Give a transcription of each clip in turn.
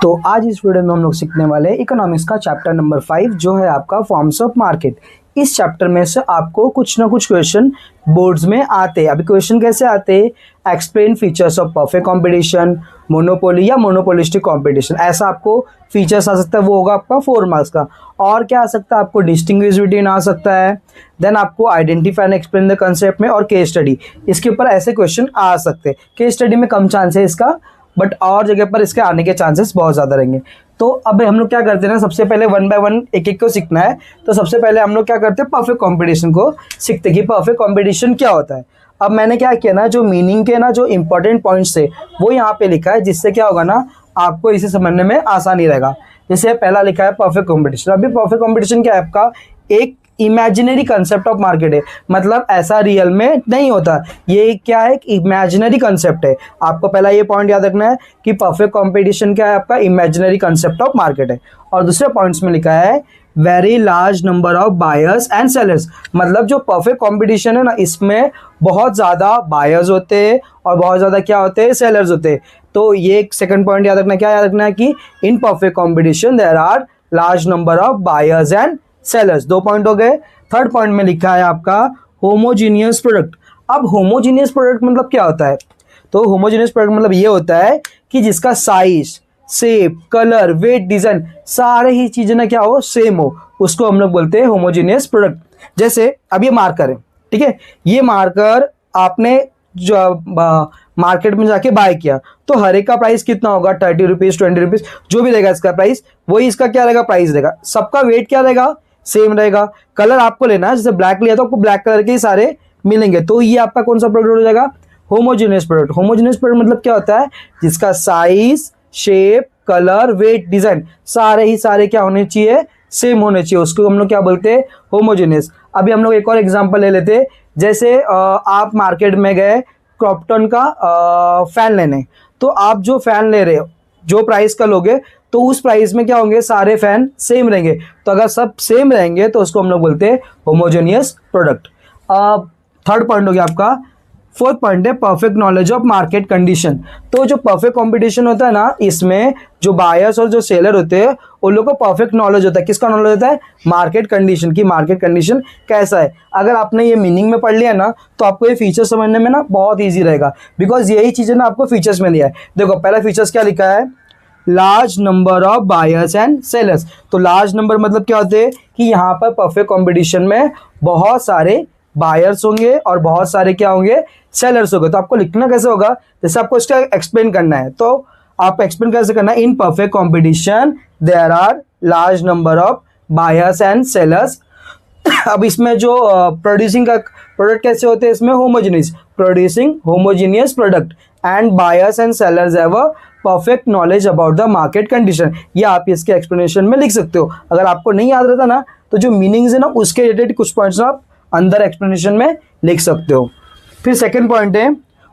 तो आज इस वीडियो में हम लोग सीखने वाले हैं इकोनॉमिक्स का चैप्टर नंबर 5 जो है आपका फॉर्म्स ऑफ मार्केट। इस चैप्टर में से आपको कुछ ना कुछ क्वेश्चन बोर्ड्स में आते हैं। अभी क्वेश्चन कैसे आते हैं? Explain features of perfect competition, monopoly या मोनोपोलिस्टिक कंपटीशन, ऐसा आपको फीचर्स आ सकता है, वो होगा आपका 4 मार्क्स का। और क्या आ सकता है? आपको डिस्टिंग्विश बिटवीन आ सकता है, देन आपको identify and explain the concept में, और केस स्टडी, इसके ऊपर ऐसे क्वेश्चन आ सकते हैं। केस स्टडी में कम चांस है इसका, बट और जगह पर इसके आने के चांसेस बहुत ज़्यादा रहेंगे। तो अब हम लोग क्या करते हैं ना, सबसे पहले 1 बाय 1 एक एक को सीखना है। तो सबसे पहले हम लोग क्या करते हैं, परफेक्ट कंपटीशन को सीखते हैं कि परफेक्ट कंपटीशन क्या होता है। अब मैंने क्या किया ना, जो मीनिंग के ना जो इंपॉर्टेंट पॉइंट्स थे वो यहाँ पे लिखा है, जिससे क्या होगा ना आपको इसे समझने में आसानी रहेगा। जैसे पहला लिखा है परफेक्ट कंपटीशन। अभी परफेक्ट कंपटीशन क्या है? आपका एक इमेजिनरी कंसेप्ट ऑफ मार्केट है, मतलब ऐसा रियल में नहीं होता। ये क्या है? एक इमेजिनरी कंसेप्ट है। आपको पहला ये पॉइंट याद रखना है कि परफेक्ट कंपटीशन क्या है? आपका इमेजिनरी कंसेप्ट ऑफ मार्केट है। और दूसरे पॉइंट्स में लिखा है very large number of buyers and sellers, मतलब जो परफेक्ट कंपटीशन है ना, इसमें बहुत ज़्यादा बायर्स होते हैं और बहुत ज़्यादा क्या होते हैं? सेलर्स होते हैं। तो ये एक सेकंड पॉइंट याद रखना है। क्या याद रखना है? कि in perfect competition there are large number of buyers and sellers. 2 point हो गए। थर्ड पॉइंट में लिखा है आपका होमोजीनियस प्रोडक्ट। अब होमोजीनियस प्रोडक्ट मतलब क्या होता है? तो होमोजीनियस प्रोडक्ट मतलब ये होता है कि जिसका size, shape, colour, weight, design सारे ही चीजें ना क्या हो? सेम हो, उसको हम लोग बोलते हैं होमोजीनियस प्रोडक्ट। जैसे अब ये मार्कर है, ठीक है, ये मार्कर आपने जो मार्केट में जाके बाय किया, तो हर एक का प्राइस कितना होगा? 30 रुपीज, 20 रुपीज, जो भी रहेगा इसका प्राइस, वही इसका क्या रहेगा? प्राइस रहेगा। सबका वेट क्या रहेगा? सेम रहेगा। कलर आपको लेना है, जैसे ब्लैक लिया तो आपको ब्लैक कलर के ही सारे मिलेंगे। तो ये आपका कौन सा प्रोडक्ट हो जाएगा? Homogeneous product. होमोजीनियस प्रोडक्ट मतलब क्या होता है? जिसका size, shape, colour, weight, design सारे ही सारे क्या होने चाहिए? सेम होने चाहिए। उसको हम लोग क्या बोलते हैं? होमोजीनियस। अभी हम लोग एक और एग्जांपल ले लेते हैं। जैसे आप मार्केट में गए क्रॉम्पटन का फैन लेने, तो आप जो फैन ले रहे हो, जो प्राइस का लोगे, तो उस प्राइस में क्या होंगे? सारे फैन सेम रहेंगे। तो अगर सब सेम रहेंगे तो उसको हम लोग बोलते हैं होमोजेनियस प्रोडक्ट। थर्ड पॉइंट हो गया आपका। फोर्थ पॉइंट है perfect knowledge of market condition. तो जो परफेक्ट कंपटीशन होता है ना, इसमें जो बायर्स और जो सेलर होते हैं उन लोगों को परफेक्ट नॉलेज होता है। किसका नॉलेज होता है? मार्केट कंडीशन की। मार्केट कंडीशन कैसा है? अगर आपने ये मीनिंग में पढ़ लिया ना, तो आपको ये फीचर्स समझने में ना बहुत ईजी रहेगा, बिकॉज यही चीज़ें ना आपको फीचर्स में दिया है। देखो पहला फीचर्स क्या लिखा है? Large number of buyers and sellers. तो लार्ज नंबर मतलब क्या होते हैं? कि यहाँ पर परफेक्ट कंपटीशन में बहुत सारे बायर्स होंगे और बहुत सारे क्या होंगे? सेलर्स होंगे। तो आपको लिखना कैसे होगा? जैसे आपको इसका एक्सप्लेन करना है, तो आप एक्सप्लेन कैसे करना है? In perfect competition there are large number of buyers and sellers. अब इसमें जो प्रोड्यूसिंग का प्रोडक्ट कैसे होते हैं? इसमें homogeneous, producing homogeneous product, and buyers and sellers have a perfect knowledge about the market condition. ये आप इसके एक्सप्लेनेशन में लिख सकते हो। अगर आपको नहीं याद रहता ना, तो जो मीनिंग्स है ना, उसके रिलेटेड कुछ पॉइंट्स आप अंदर एक्सप्लेनेशन में लिख सकते हो। फिर सेकंड पॉइंट है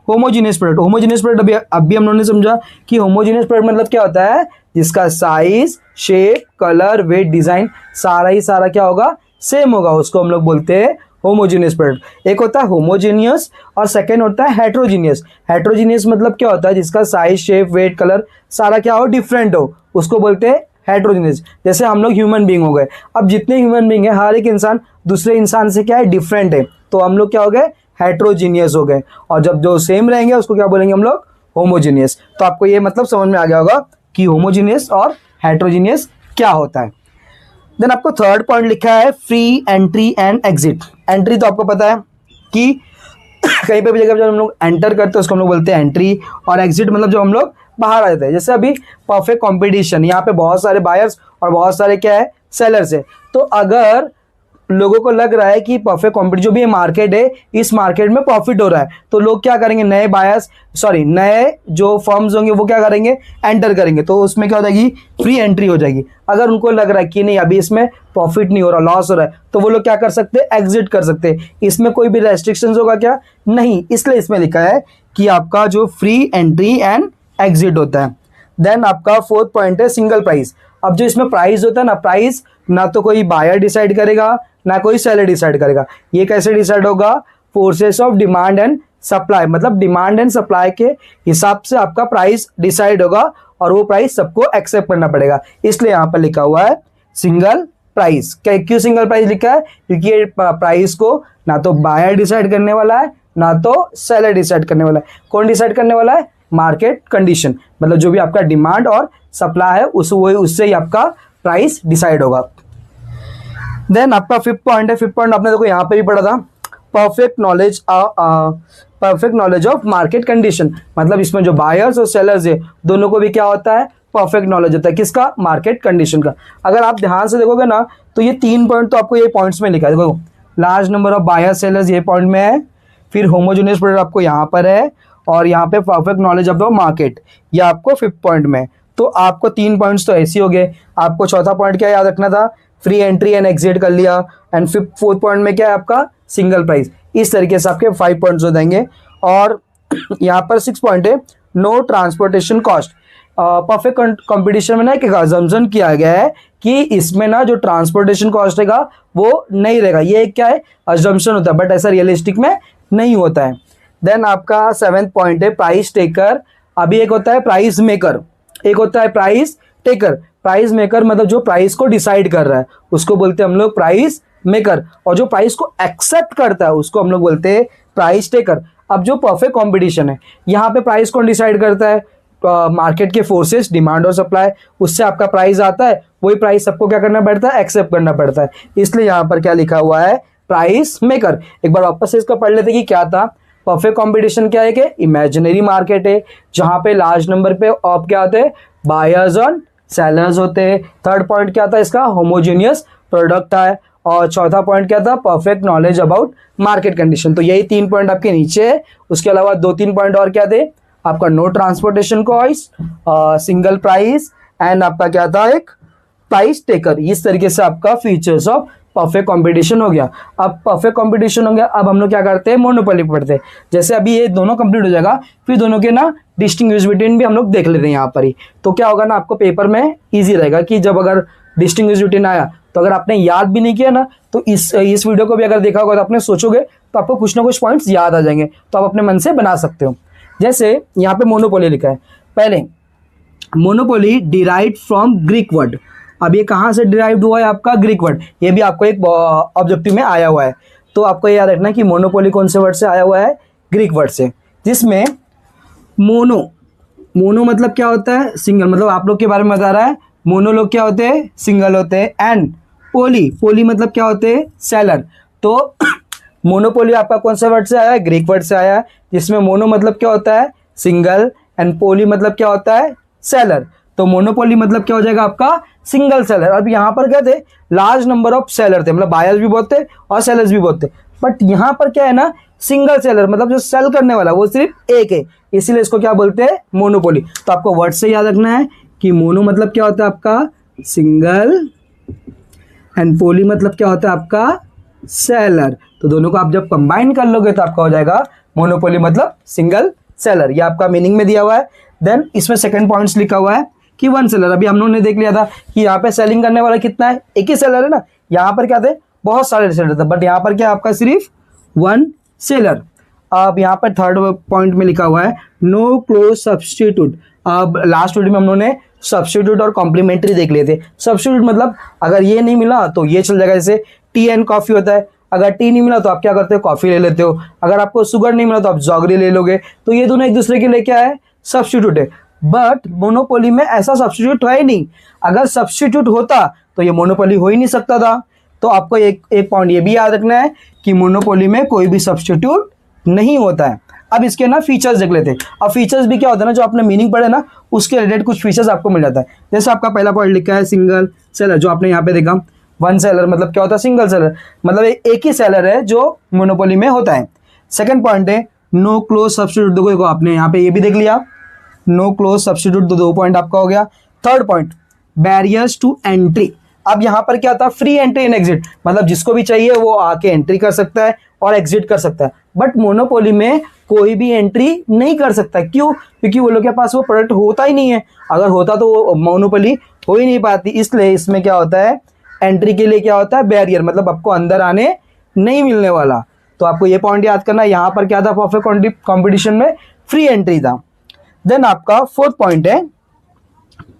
होमोजीनियस प्रोडक्ट। होमोजीनियस प्रोडक्ट अभी हम लोगों ने समझा कि होमोजीनियस प्रोडक्ट मतलब क्या होता है? जिसका size, shape, colour, weight, design सारा ही सारा क्या होगा? सेम होगा, उसको हम लोग बोलते हैं होमोजीनियस प्रोडक्ट। एक होता है होमोजीनियस और सेकंड होता है हेट्रोजीनियस। हेट्रोजीनियस मतलब क्या होता है? जिसका साइज, शेप, वेट, कलर सारा क्या हो? डिफरेंट हो, उसको बोलते हैं हेट्रोजीनियस। जैसे हम लोग ह्यूमन बीइंग हो गए। अब जितने ह्यूमन बीइंग है, हर एक इंसान दूसरे इंसान से क्या है? डिफरेंट है। तो हम लोग क्या हो गए? हेट्रोजीनियस हो गए। और जब जो सेम रहेंगे उसको क्या बोलेंगे हम लोग? होमोजीनियस। तो आपको ये मतलब समझ में आ गया होगा कि होमोजीनियस और हेट्रोजीनियस क्या होता है। देन आपको थर्ड पॉइंट लिखा है free entry and exit. Entry तो आपको पता है कि कहीं पे भी जगह जब हम लोग एंटर करते हैं उसको हम लोग बोलते हैं एंट्री, और एग्जिट मतलब जब हम लोग बाहर आ जाते हैं। जैसे अभी परफेक्ट कंपटीशन, यहाँ पे बहुत सारे बायर्स और बहुत सारे क्या है? सेलर्स है। तो अगर लोगों को लग रहा है कि परफेक्ट कंपटीशन जो भी मार्केट है, इस मार्केट में प्रॉफिट हो रहा है, तो लोग क्या करेंगे? नए जो फर्म्स होंगे वो क्या करेंगे? एंटर करेंगे। तो उसमें क्या हो जाएगी? फ्री एंट्री हो जाएगी। अगर उनको लग रहा है कि नहीं अभी इसमें प्रॉफिट नहीं हो रहा, लॉस हो रहा है, तो वो लोग क्या कर सकते हैं? एग्जिट कर सकते हैं। इसमें कोई भी रेस्ट्रिक्शंस होगा क्या? नहीं। इसलिए इसमें लिखा है कि आपका जो फ्री एंट्री एंड एग्जिट होता है। देन आपका फोर्थ पॉइंट है सिंगल प्राइस। अब जो इसमें प्राइस होता है ना, प्राइस ना तो कोई बायर डिसाइड करेगा ना कोई सेलर डिसाइड करेगा। ये कैसे डिसाइड होगा? Forces of demand and supply, मतलब डिमांड एंड सप्लाई के हिसाब से आपका प्राइस डिसाइड होगा। और वो प्राइस सबको एक्सेप्ट करना पड़ेगा, इसलिए यहाँ पर लिखा हुआ है सिंगल प्राइस। क्यों सिंगल प्राइस लिखा है? क्योंकि ये प्राइस को ना तो बायर डिसाइड करने वाला है ना तो सेलर डिसाइड करने वाला है। कौन डिसाइड करने वाला है? मार्केट कंडीशन, मतलब जो भी आपका डिमांड और सप्लाई है उससे ही आपका प्राइस डिसाइड होगा। देन आपका फिफ्थ पॉइंट है, फिफ्थ पॉइंट आपने देखो यहाँ पे भी पढ़ा था, perfect knowledge of market condition. मतलब इसमें जो बायर्स और सेलर्स है दोनों को भी क्या होता है? परफेक्ट नॉलेज होता है। किसका? मार्केट कंडीशन का। अगर आप ध्यान से देखोगे ना तो ये 3 पॉइंट तो आपको ये पॉइंट्स में लिखा है। देखो large number of buyer sellers ये पॉइंट में है, फिर होमोजेनियस प्रोडक्ट आपको यहाँ पर है, और यहाँ पे perfect knowledge of the market ये आपको फिफ्थ पॉइंट में। तो आपको 3 पॉइंट्स तो ऐसे हो गए। आपको चौथा पॉइंट क्या याद रखना था? फ्री एंट्री एंड एग्जिट कर लिया। एंड फोर्थ पॉइंट में क्या है आपका? Single price. इस तरीके से आपके 5 पॉइंट्स हो जाएंगे। और यहाँ पर 6 पॉइंट है, no transportation cost. Perfect competition में ना एक अजम्पशन किया गया है कि इसमें ना जो ट्रांसपोर्टेशन कॉस्ट रहेगा वो नहीं रहेगा। ये क्या है? अजम्पशन होता है, बट ऐसा रियलिस्टिक में नहीं होता है। देन आपका 7th पॉइंट है प्राइस टेकर। अभी एक होता है प्राइस मेकर, एक होता है प्राइस टेकर। प्राइस मेकर मतलब जो प्राइस को डिसाइड कर रहा है उसको बोलते हैं हम लोग प्राइस मेकर, और जो प्राइस को एक्सेप्ट करता है उसको हम लोग बोलते हैं प्राइस टेकर। अब जो परफेक्ट कंपटीशन है यहाँ पे प्राइस कौन डिसाइड करता है? मार्केट के फोर्सेस, डिमांड और सप्लाई, उससे आपका प्राइस आता है। वही प्राइस सबको क्या करना पड़ता है? एक्सेप्ट करना पड़ता है। इसलिए यहाँ पर क्या लिखा हुआ है? Price maker. एक बार वापस से इसको पढ़ लेते कि क्या था। परफेक्ट कंपटीशन क्या है कि इमेजिनरी मार्केट है जहां पे लार्ज नंबर पे ऑफ क्या होते हैं? बायर्स और सेलर्स होते हैं। थर्ड पॉइंट क्या था इसका? होमोजेनियस प्रोडक्ट है। और चौथा पॉइंट क्या था? Perfect knowledge about market condition. तो यही 3 पॉइंट आपके नीचे है। उसके अलावा 2-3 पॉइंट और क्या थे आपका? No transportation cost, single price, and आपका क्या था? एक प्राइस टेकर। इस तरीके से आपका फीचर्स ऑफ परफेक्ट कंपटीशन हो गया। अब परफेक्ट कंपटीशन हो गया, अब हम लोग क्या करते हैं? मोनोपोली पढ़ते हैं। जैसे अभी ये दोनों कंप्लीट हो जाएगा, फिर दोनों के ना डिस्टिंग्विश बिटवीन भी हम लोग देख लेते हैं यहाँ पर ही। तो क्या होगा ना, आपको पेपर में ईजी रहेगा कि जब अगर डिस्टिंग्विश बिटवीन आया तो अगर आपने याद भी नहीं किया ना तो इस वीडियो को भी अगर देखा होगा तो आपने सोचोगे तो आपको कुछ ना कुछ पॉइंट्स याद आ जाएंगे, तो आप अपने मन से बना सकते हो। जैसे यहाँ पे मोनोपोली लिखा है, पहले monopoly derived from Greek word. अब ये कहाँ से डिराइव्ड हुआ है? आपका ग्रीक वर्ड। ये भी आपको एक ऑब्जेक्टिव में आया हुआ है, तो आपको ये याद रखना है कि मोनोपोली कौन से वर्ड से आया हुआ है? ग्रीक वर्ड से, जिसमें मोनो मतलब क्या होता है? सिंगल। मतलब आप लोग के बारे में बता रहा है। मोनो लोग क्या होते हैं? सिंगल होते हैं। एंड पोली मतलब क्या होते हैं? सेलर। तो मोनोपोली आपका कौन सा वर्ड से आया है? ग्रीक वर्ड से आया है, जिसमें मोनो मतलब क्या होता है? सिंगल, एंड पोली मतलब क्या होता है? सेलर। तो मोनोपोली मतलब क्या हो जाएगा आपका? Single seller. अब यहाँ पर क्या थे? लार्ज नंबर ऑफ सेलर थे, मतलब बायर्स भी बहुत थे और सेलर्स भी बहुत थे। बट यहाँ पर क्या है ना, सिंगल सेलर, मतलब जो सेल करने वाला वो सिर्फ एक है, इसीलिए इसको क्या बोलते हैं? मोनोपोली। तो आपको वर्ड से याद रखना है कि मोनो मतलब क्या होता है आपका? सिंगल, एंड पोली मतलब क्या होता है आपका? सेलर। तो दोनों को आप जब कंबाइन कर लोगे तो आपका हो जाएगा मोनोपोली मतलब सिंगल सेलर। ये आपका मीनिंग में दिया हुआ है। देन इसमें सेकंड पॉइंट्स लिखा हुआ है कि वन सेलर। अभी हम लोगों ने देख लिया था कि यहाँ पे सेलिंग करने वाला कितना है? एक ही सेलर है ना। यहाँ पर क्या थे? बहुत सारे सेलर थे, बट यहाँ पर क्या आपका सिर्फ वन सेलर। अब यहाँ पर थर्ड पॉइंट में लिखा हुआ है नो क्लोज सब्सटीट्यूट। अब लास्ट वीडियो में हम लोगों ने सब्सटीट्यूट और कॉम्प्लीमेंट्री देख लिए थे। सब्सटीट्यूट मतलब अगर ये नहीं मिला तो ये चल जाएगा। जैसे टी एंड कॉफ़ी होता है, अगर टी नहीं मिला तो आप क्या करते हो? कॉफ़ी ले लेते हो। अगर आपको शुगर नहीं मिला तो आप जॉगरी ले लोगे। तो ये दोनों एक दूसरे के लिए क्या है? सब्सटीट्यूट है। बट मोनोपोली में ऐसा सब्सटीट्यूट है ही नहीं। अगर सब्सटीट्यूट होता तो ये मोनोपोली हो ही नहीं सकता था। तो आपको एक पॉइंट ये भी याद रखना है कि मोनोपोली में कोई भी सब्सटीट्यूट नहीं होता है। अब इसके ना फीचर्स देख लेते हैं। अब फीचर्स भी क्या होता है ना, जो आपने मीनिंग पढ़े ना उसके रिलेटेड कुछ फीचर्स आपको मिल जाता है। जैसे आपका पहला पॉइंट लिखा है सिंगल सेलर, जो आपने यहाँ पे देखा। वन सेलर मतलब क्या होता है? सिंगल सेलर, मतलब एक ही सेलर है जो मोनोपोली में होता है। सेकंड पॉइंट है नो क्लोज सब्सटीट्यूट। देखो आपने यहाँ पे ये भी देख लिया, नो क्लोज सब्सटीट्यूट। 2 पॉइंट आपका हो गया। Third point barriers to entry. अब यहाँ पर क्या था? फ्री एंट्री एंड एग्जिट, मतलब जिसको भी चाहिए वो आके एंट्री कर सकता है और एग्जिट कर सकता है। बट मोनोपोली में कोई भी एंट्री नहीं कर सकता। क्यों? क्योंकि वो लोग के पास वो प्रोडक्ट होता ही नहीं है। अगर होता तो वो मोनोपोली हो ही नहीं पाती। इसलिए इसमें क्या होता है? एंट्री के लिए क्या होता है? बैरियर, मतलब आपको अंदर आने नहीं मिलने वाला। तो आपको ये पॉइंट याद करना है। यहाँ पर क्या था? परफेक्ट कंपटीशन में फ्री एंट्री था। देन आपका फोर्थ पॉइंट है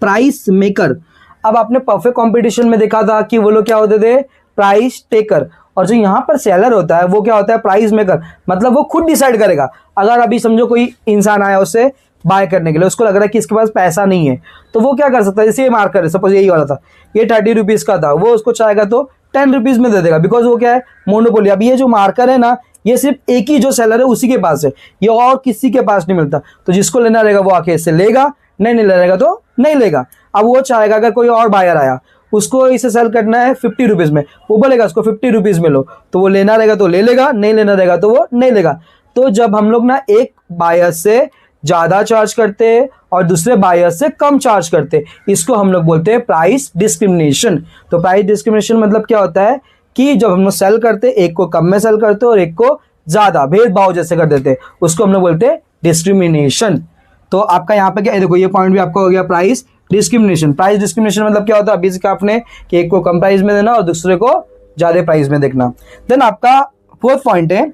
प्राइस मेकर। अब आपने परफेक्ट कंपटीशन में देखा था कि वो लोग क्या होते थे, प्राइस टेकर, और जो यहाँ पर सेलर होता है वो क्या होता है, प्राइस मेकर। मतलब वो खुद डिसाइड करेगा। अगर अभी समझो कोई इंसान आया उससे बाय करने के लिए, उसको लग रहा है कि इसके पास पैसा नहीं है, तो वो क्या कर सकता है, जैसे ये मार्कर है, सपोज यही वाला था, ये 30 रुपीज़ का था, वो उसको चाहेगा तो 10 रुपीज़ में दे देगा, बिकॉज वो क्या है, मोनोपोली। अब ये जो मार्कर है ना, ये सिर्फ एक ही जो सेलर है उसी के पास है, ये और किसी के पास नहीं मिलता। तो जिसको लेना रहेगा वो आके इससे लेगा, नहीं लेना रहेगा तो नहीं लेगा। अब वो चाहेगा अगर कोई और बायर आया, उसको इसे सेल करना है 50 रुपीज़ में, वो बोलेगा उसको 50 रुपीज़ में लो, तो वो लेना रहेगा तो ले लेगा, नहीं लेना रहेगा तो वो नहीं लेगा। तो जब हम लोग ना एक बायर से ज़्यादा चार्ज करते हैं और दूसरे बायर से कम चार्ज करते हैं, इसको हम लोग बोलते हैं प्राइस डिस्क्रिमिनेशन। तो प्राइस डिस्क्रिमिनेशन मतलब क्या होता है कि जब हम लोग सेल करते, एक को कम में सेल करते और एक को ज़्यादा, भेदभाव जैसे कर देते, उसको हम लोग बोलते हैं डिस्क्रिमिनेशन। तो आपका यहाँ पे क्या, देखो ये पॉइंट भी आपका हो गया प्राइस डिस्क्रिमिनेशन। प्राइस डिस्क्रिमिनेशन मतलब क्या होता है, अभी इसका आपने कि एक को कम प्राइस में देना और दूसरे को ज़्यादा प्राइस में देखना। देन आपका फोर्थ पॉइंट है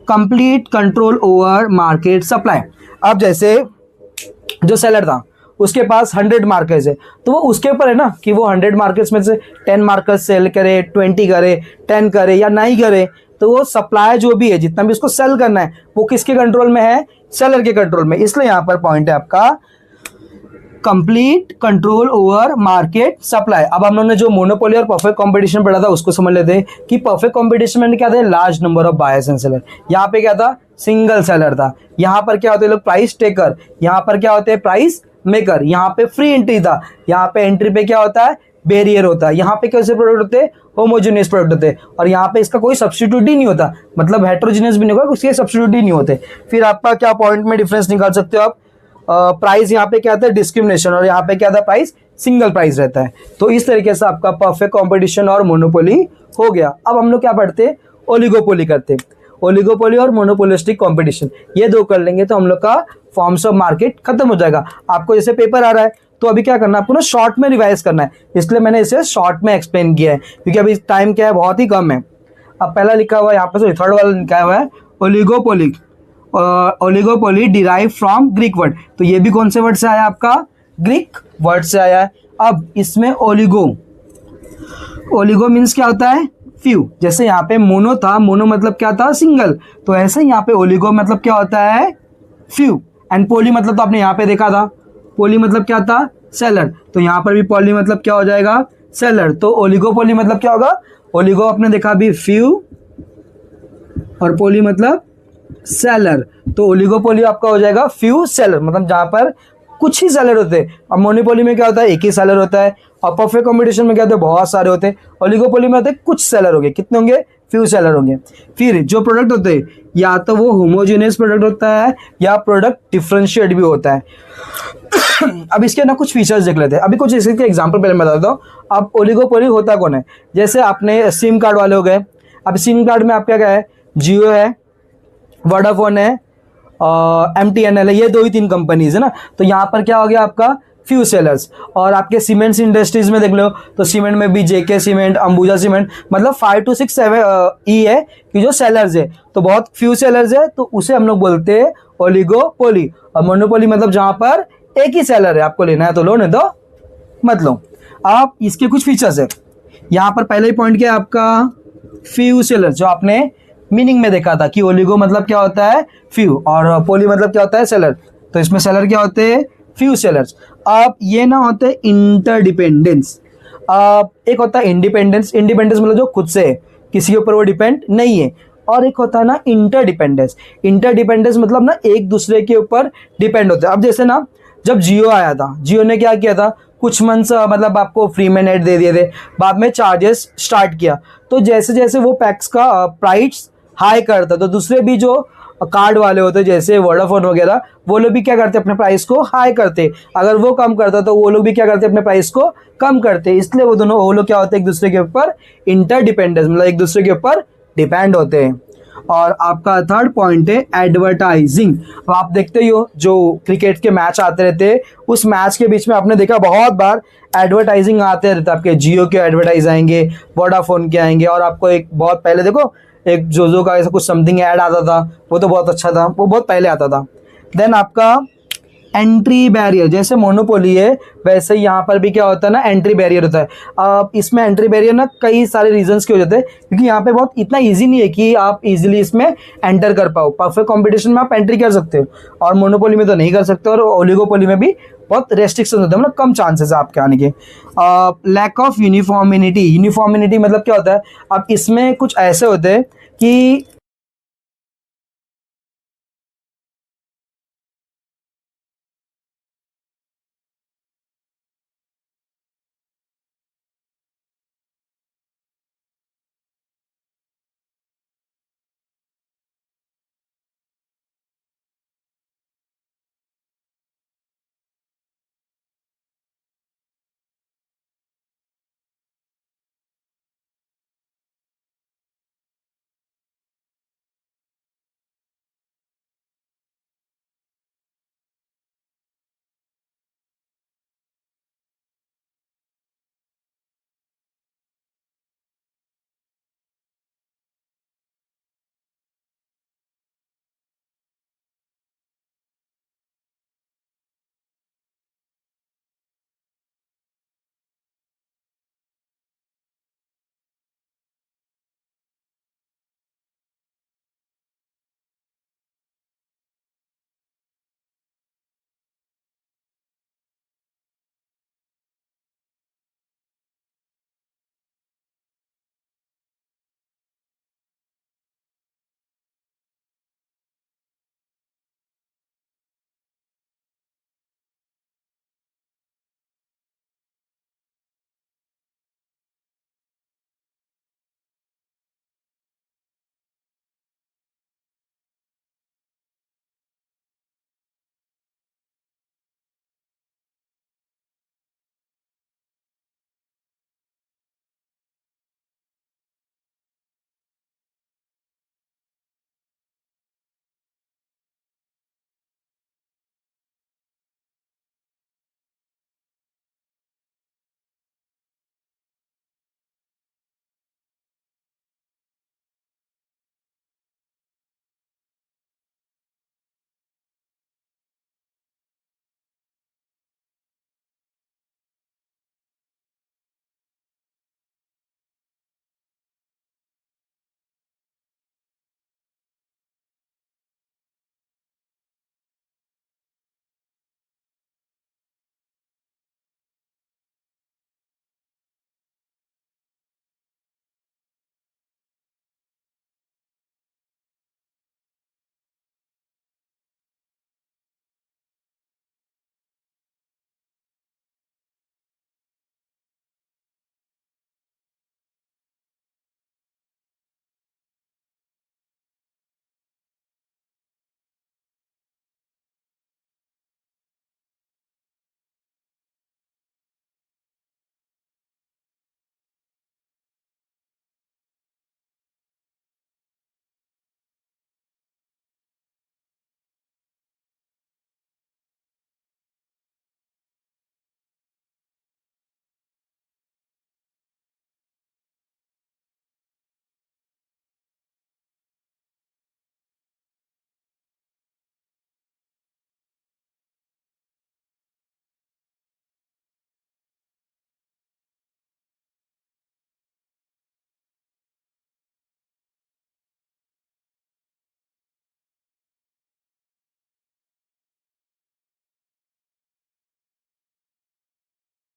complete control over market supply. अब जैसे जो सेलर था उसके पास 100 मार्केट्स है, तो वो उसके ऊपर है ना कि वो 100 मार्केट्स में से 10 मार्केट्स सेल करे, 20 करे, 10 करे या नहीं करे। तो वो सप्लाई जो भी है, जितना भी उसको सेल करना है, वो किसके कंट्रोल में है, सेलर के कंट्रोल में। इसलिए यहाँ पर पॉइंट है आपका complete control over market supply. अब हम लोगों ने जो मोनोपोली और परफेक्ट कंपटीशन पढ़ा था उसको समझ लेते हैं कि परफेक्ट कंपटीशन में क्या था, large number of buyers and seller. यहाँ पे क्या था, सिंगल सेलर था। यहाँ पर क्या होते हैं लोग, प्राइस टेकर। यहाँ पर क्या होते हैं, प्राइस मेकर। यहाँ पे फ्री एंट्री था, यहाँ पे एंट्री पे क्या होता है, बैरियर होता है। यहाँ पे कैसे प्रोडक्ट होते हैं, होमोजेनियस प्रोडक्ट होते हैं, और यहाँ पे इसका कोई सब्स्टिट्यूट ही नहीं होता, मतलब हेट्रोजेनियस भी नहीं होगा, उसके सब्स्टिट्यूट ही नहीं होते। फिर आपका क्या पॉइंट में डिफरेंस निकाल सकते हो आप, प्राइस यहाँ पे क्या आता है, डिस्क्रिमिनेशन, और यहाँ पे क्या था, प्राइस सिंगल प्राइस रहता है। तो इस तरीके से आपका परफेक्ट कंपटीशन और मोनोपोली हो गया। अब हम लोग क्या पढ़ते हैं, ओलिगोपोली करते। ओलिगोपोली और मोनोपोलिस्टिक कंपटीशन, ये दो कर लेंगे तो हम लोग का फॉर्म्स ऑफ मार्केट खत्म हो जाएगा। आपको जैसे पेपर आ रहा है तो अभी क्या करना है, आपको ना शॉर्ट में रिवाइज करना है, इसलिए मैंने इसे शॉर्ट में एक्सप्लेन किया है, क्योंकि अभी टाइम क्या है, बहुत ही कम है। अब पहला लिखा हुआ है यहाँ पे, थर्ड वाला लिखा हुआ है oligopoly. Oligopoly derive from Greek word, तो ये भी कौन से वर्ड से आया, आपका ग्रीक वर्ड से आया है। अब इसमें ओलिगो मीन्स क्या होता है, फ्यू। जैसे यहाँ पे मोनो था, मोनो मतलब क्या था, सिंगल, तो ऐसे यहाँ पे ओलिगो मतलब क्या होता है, फ्यू। एंड पोली मतलब तो आपने यहाँ पे देखा था, पोली मतलब क्या था, सेलर, तो यहाँ पर भी पॉली मतलब क्या हो जाएगा, सेलर। तो ओलिगोपोली मतलब क्या होगा, ओलिगो आपने देखा अभी फ्यू, और पोली मतलब सेलर, तो ओलिगोपोली आपका हो जाएगा फ्यू सेलर, मतलब जहां पर कुछ ही सेलर होते हैं। अब मोनोपोली में क्या होता है, एक ही सेलर होता है, और परफेक्ट कंपटीशन में क्या होता है, बहुत सारे होते हैं। ओलिगोपोली में होते हैं कुछ सेलर होंगे, कितने होंगे, फ्यू सेलर होंगे। फिर जो प्रोडक्ट होते हैं, या तो वो होमोजेनियस प्रोडक्ट होता है या प्रोडक्ट डिफरेंशिएट भी होता है। अब इसके ना कुछ फीचर्स देख लेते हैं। अभी कुछ इसके एग्जांपल पहले मैं बताता हूँ। अब ओलिगोपोली होता कौन है, जैसे आपने सिम कार्ड वाले हो गए। अब सिम कार्ड में आपका क्या है, जियो है, वोडाफोन है, MTNL है, ये 2 ही 3 कंपनीज है ना। तो यहाँ पर क्या हो गया आपका, फ्यू सेलर्स। और आपके सीमेंट्स इंडस्ट्रीज में देख लो तो सीमेंट में भी JK सीमेंट, अंबुजा सीमेंट, मतलब 5 to 6 ई है कि जो सेलर्स है, तो बहुत फ्यू सेलर्स है, तो उसे हम लोग बोलते हैं ओलिगोपोली। और मोनोपोली मतलब जहाँ पर एक ही सेलर है, आपको लेना है तो लो, नहीं तो मत लो। आप इसके कुछ फीचर्स है, यहाँ पर पहले ही पॉइंट क्या है आपका, फ्यू सेलर, जो आपने मीनिंग में देखा था कि ओलिगो मतलब क्या होता है, फ्यू, और पोली मतलब क्या होता है, सेलर। तो इसमें सेलर क्या होते हैं, फ्यू सेलर्स। अब ये ना होते इंटरडिपेंडेंस। एक होता है इंडिपेंडेंस, इंडिपेंडेंस मतलब जो खुद से है, किसी के ऊपर वो डिपेंड नहीं है। और एक होता है ना इंटरडिपेंडेंस। इंटरडिपेंडेंस मतलब ना एक दूसरे के ऊपर डिपेंड होते हैं। अब जैसे ना जब जियो आया था, जियो ने क्या किया था, कुछ मंथ्स मतलब आपको फ्री में नेट दे दिए थे, बाद में चार्जेस स्टार्ट किया। तो जैसे जैसे वो पैक्स का प्राइस हाई करता, तो दूसरे भी जो कार्ड वाले होते जैसे वोडाफोन वगैरह, वो लोग भी क्या करते, अपने प्राइस को हाई करते। अगर वो कम करता तो वो लोग भी क्या करते, अपने प्राइस को कम करते। इसलिए वो दोनों, वो लोग क्या होते हैं, एक दूसरे के ऊपर इंटरडिपेंडेंस, मतलब एक दूसरे के ऊपर डिपेंड होते हैं। और आपका थर्ड पॉइंट है एडवर्टाइजिंग। अब आप देखते ही हो, जो क्रिकेट के मैच आते रहते हैं, उस मैच के बीच में आपने देखा बहुत बार एडवर्टाइजिंग आते रहते। आपके जियो के एडवर्टाइज आएंगे, वोडाफोन के आएंगे, और आपको एक बहुत पहले देखो एक जोजो का ऐसा कुछ समथिंग ऐड आता था, वो तो बहुत अच्छा था, वो बहुत पहले आता था। देन आपका एंट्री बैरियर, जैसे मोनोपोली है वैसे यहाँ पर भी क्या होता है ना, एंट्री बैरियर होता है। अब इसमें एंट्री बैरियर ना कई सारे रीजंस के हो जाते हैं, क्योंकि यहाँ पे बहुत इतना इजी नहीं है कि आप इजीली इसमें एंटर कर पाओ। परफेक्ट कंपटीशन में आप एंट्री कर सकते हो और मोनोपोली में तो नहीं कर सकते, और ओलिगोपोली में भी बहुत रेस्ट्रिक्शन होते हैं, मतलब कम चांसेस है आपके आने के। लैक ऑफ यूनिफॉर्मिनिटी, यूनिफॉर्मिनिटी मतलब क्या होता है, अब इसमें कुछ ऐसे होते हैं कि